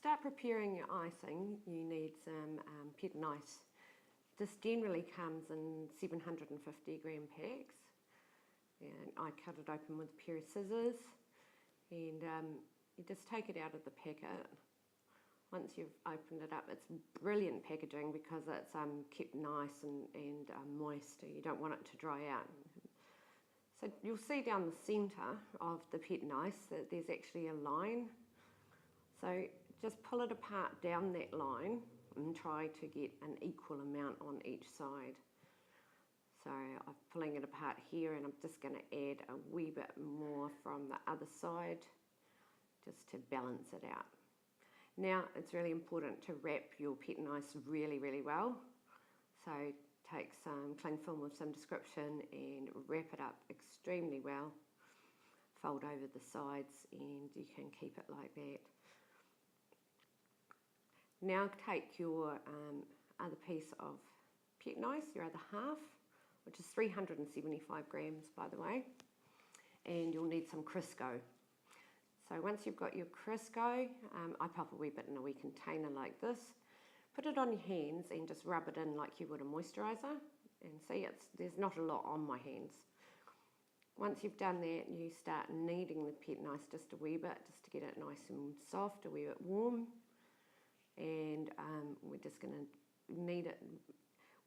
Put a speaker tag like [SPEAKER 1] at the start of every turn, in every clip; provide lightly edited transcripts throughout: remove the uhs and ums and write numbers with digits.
[SPEAKER 1] start preparing your icing, you need some Pettinice. This generally comes in 750 gram packs, and I cut it open with a pair of scissors, and you just take it out of the packet. Once you've opened it up, it's brilliant packaging because it's kept nice and moist. You don't want it to dry out. So you'll see down the centre of the Pettinice that there's actually a line. So just pull it apart down that line and try to get an equal amount on each side. So I'm pulling it apart here, and I'm just going to add a wee bit more from the other side just to balance it out. Now it's really important to wrap your Pettinice really, really well. So take some cling film of some description and wrap it up extremely well. Fold over the sides and you can keep it like that. Now take your other piece of Pettinice, your other half, which is 375 grams by the way, and you'll need some Crisco. So once you've got your Crisco, I pop a wee bit in a wee container like this. Put it on your hands and just rub it in like you would a moisturiser. And see, there's not a lot on my hands. Once you've done that, you start kneading the Pettinice just a wee bit, just to get it nice and soft, a wee bit warm. And we're just going to knead it.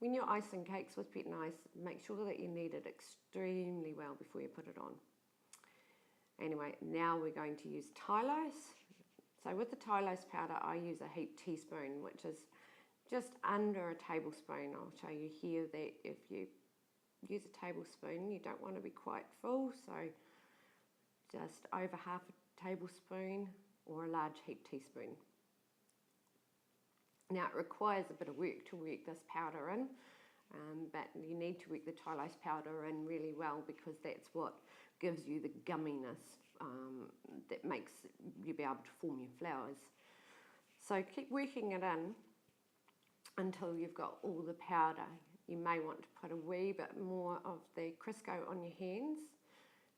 [SPEAKER 1] When you're icing cakes with Pettinice, make sure that you knead it extremely well before you put it on. Anyway, now we're going to use Tylose. So with the Tylose powder, I use a heaped teaspoon, which is just under a tablespoon. I'll show you here that if you use a tablespoon, you don't want to be quite full, so just over half a tablespoon or a large heaped teaspoon. Now it requires a bit of work to work this powder in, but you need to work the Tylose powder in really well because that's what gives you the gumminess that makes you be able to form your flowers. So keep working it in until you've got all the powder. You may want to put a wee bit more of the Crisco on your hands,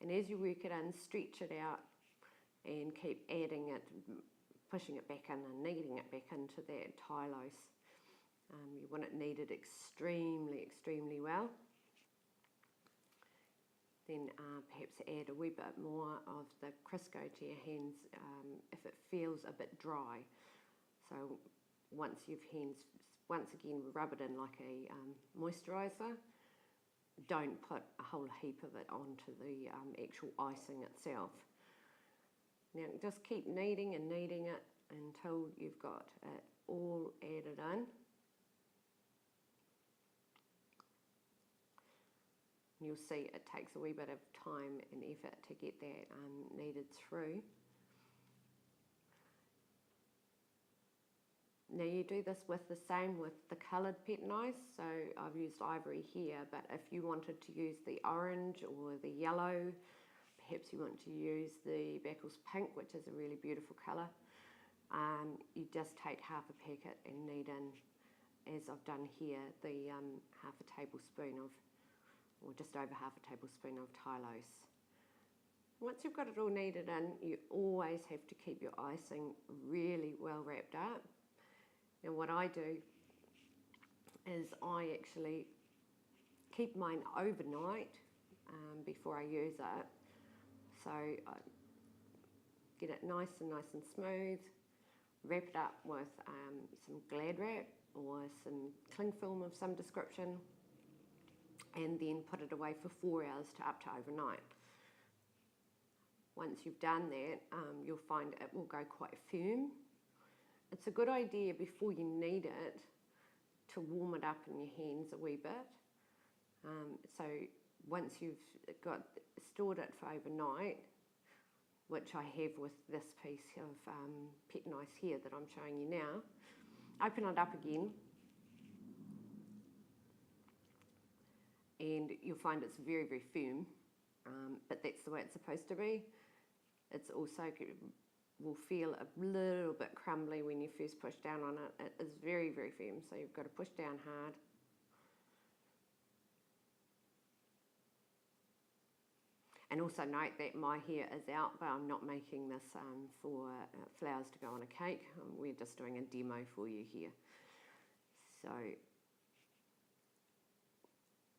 [SPEAKER 1] and as you work it in, stretch it out and keep adding it, pushing it back in and kneading it back into that Tylose. You want it kneaded extremely, extremely well. Then perhaps add a wee bit more of the Crisco to your hands if it feels a bit dry. So once again rub it in like a moisturiser. Don't put a whole heap of it onto the actual icing itself. Now just keep kneading and kneading it until you've got it all added in. You'll see it takes a wee bit of time and effort to get that kneaded through. Now you do this with the same with the coloured Pettinice, so I've used ivory here, but if you wanted to use the orange or the yellow, perhaps you want to use the Beckles pink, which is a really beautiful colour, you just take half a packet and knead in, as I've done here, the half a tablespoon of, or just over half a tablespoon of Tylose. Once you've got it all kneaded in, you always have to keep your icing really well wrapped up. Now what I do is I actually keep mine overnight before I use it. So I get it nice and smooth, wrap it up with some Glad wrap or some cling film of some description, and then put it away for 4 hours to up to overnight. Once you've done that, you'll find it will go quite firm. It's a good idea before you knead it to warm it up in your hands a wee bit. So once you've stored it for overnight, which I have with this piece of Pettinice here that I'm showing you now, open it up again, and you'll find it's very, very firm, but that's the way it's supposed to be. It's also will feel a little bit crumbly when you first push down on it. It is very, very firm, so you've got to push down hard. And also note that my hair is out, but I'm not making this for flowers to go on a cake. We're just doing a demo for you here. So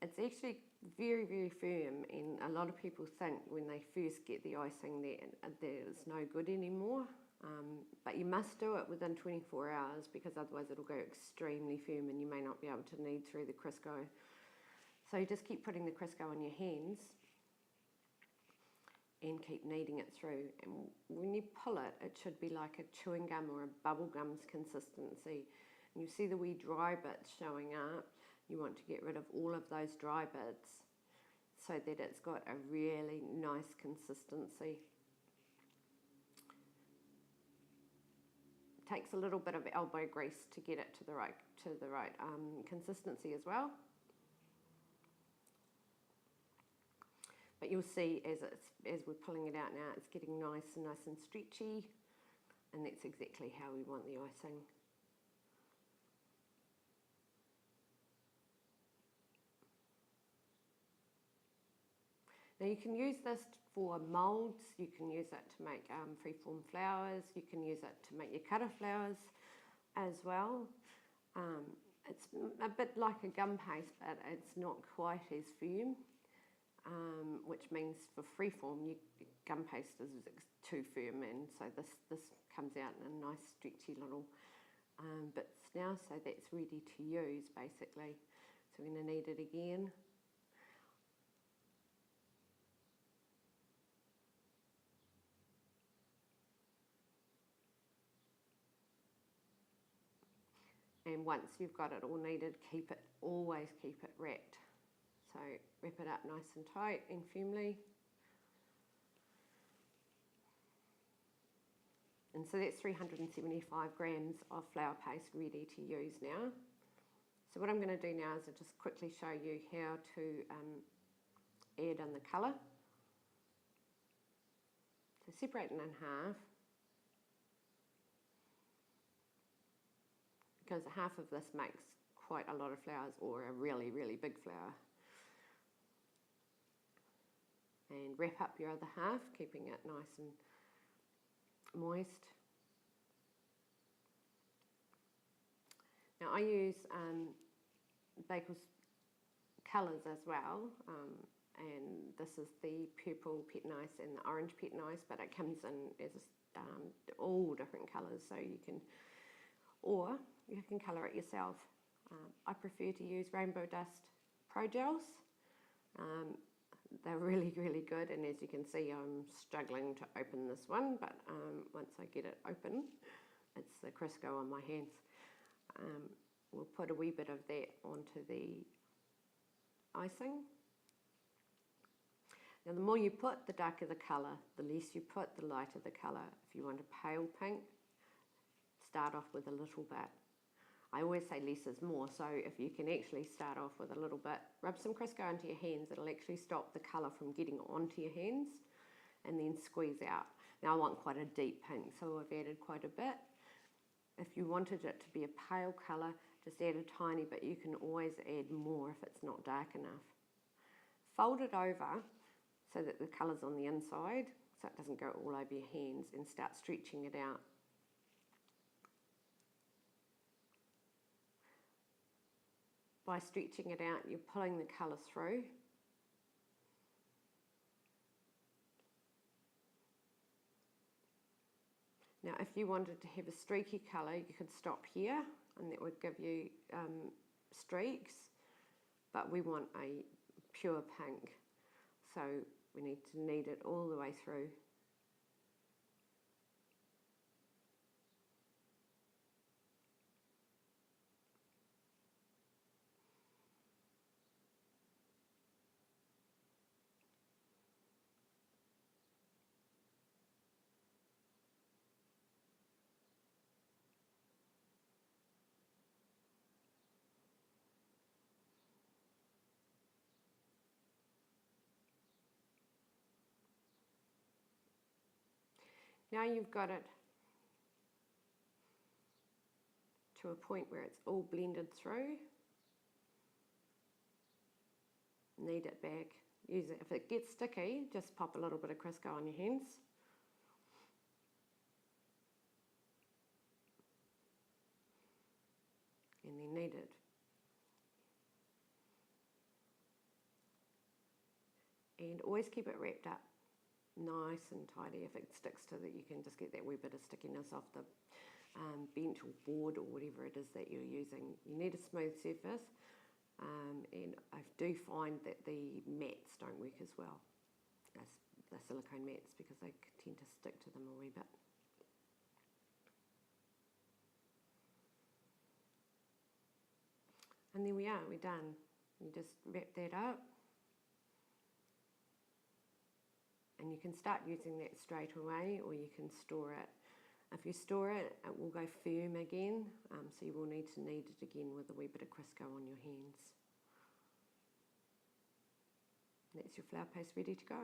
[SPEAKER 1] it's actually very, very firm, and a lot of people think when they first get the icing that it's no good anymore. But you must do it within 24 hours because otherwise it'll go extremely firm and you may not be able to knead through the Crisco. So you just keep putting the Crisco on your hands and keep kneading it through. And when you pull it, it should be like a chewing gum or a bubble gum's consistency. And you see the wee dry bits showing up. You want to get rid of all of those dry bits so that it's got a really nice consistency. It takes a little bit of elbow grease to get it to the right consistency as well. But you'll see as we're pulling it out now, it's getting nice and stretchy, and that's exactly how we want the icing. Now you can use this for moulds, you can use it to make freeform flowers, you can use it to make your cutter flowers as well. It's a bit like a gum paste, but it's not quite as firm. Which means for freeform, gum paste is too firm, and so this comes out in a nice stretchy little bits now, so that's ready to use basically. So we're going to knead it again. And once you've got it all kneaded, always keep it wrapped. So wrap it up nice and tight and firmly. And so that's 375 grams of flour paste ready to use now. So what I'm going to do now is I'll just quickly show you how to add in the colour. So separate it in half, because half of this makes quite a lot of flowers, or a really, really big flower. And wrap up your other half, keeping it nice and moist. Now I use Baker's colours as well, and this is the purple Pettinice and the orange Pettinice, but it comes in as all different colours, so you can colour it yourself. I prefer to use Rainbow Dust Pro Gels. They're really, really good, and as you can see, I'm struggling to open this one, but once I get it open, it's the Crisco on my hands. We'll put a wee bit of that onto the icing. Now the more you put, the darker the colour. The less you put, the lighter the colour. If you want a pale pink, start off with a little bit. I always say less is more, so if you can actually start off with a little bit, rub some Crisco onto your hands, it'll actually stop the colour from getting onto your hands, and then squeeze out. Now I want quite a deep pink, so I've added quite a bit. If you wanted it to be a pale colour, just add a tiny bit. You can always add more if it's not dark enough. Fold it over so that the colour's on the inside, so it doesn't go all over your hands, and start stretching it out. By stretching it out, you're pulling the colour through. Now, if you wanted to have a streaky colour, you could stop here, and that would give you streaks, but we want a pure pink, so we need to knead it all the way through. Now you've got it to a point where it's all blended through. Knead it back use it. If it gets sticky, just pop a little bit of Crisco on your hands. And then knead it. And always keep it wrapped up nice and tidy. If it sticks to that, you can just get that wee bit of stickiness off the bench or board or whatever it is that you're using. You need a smooth surface, and I do find that the mats don't work as well as the silicone mats because they tend to stick to them a wee bit. And there we are, we're done. You just wrap that up. And you can start using that straight away, or you can store it. If you store it, it will go firm again, so you will need to knead it again with a wee bit of Crisco on your hands. That's your flour paste ready to go.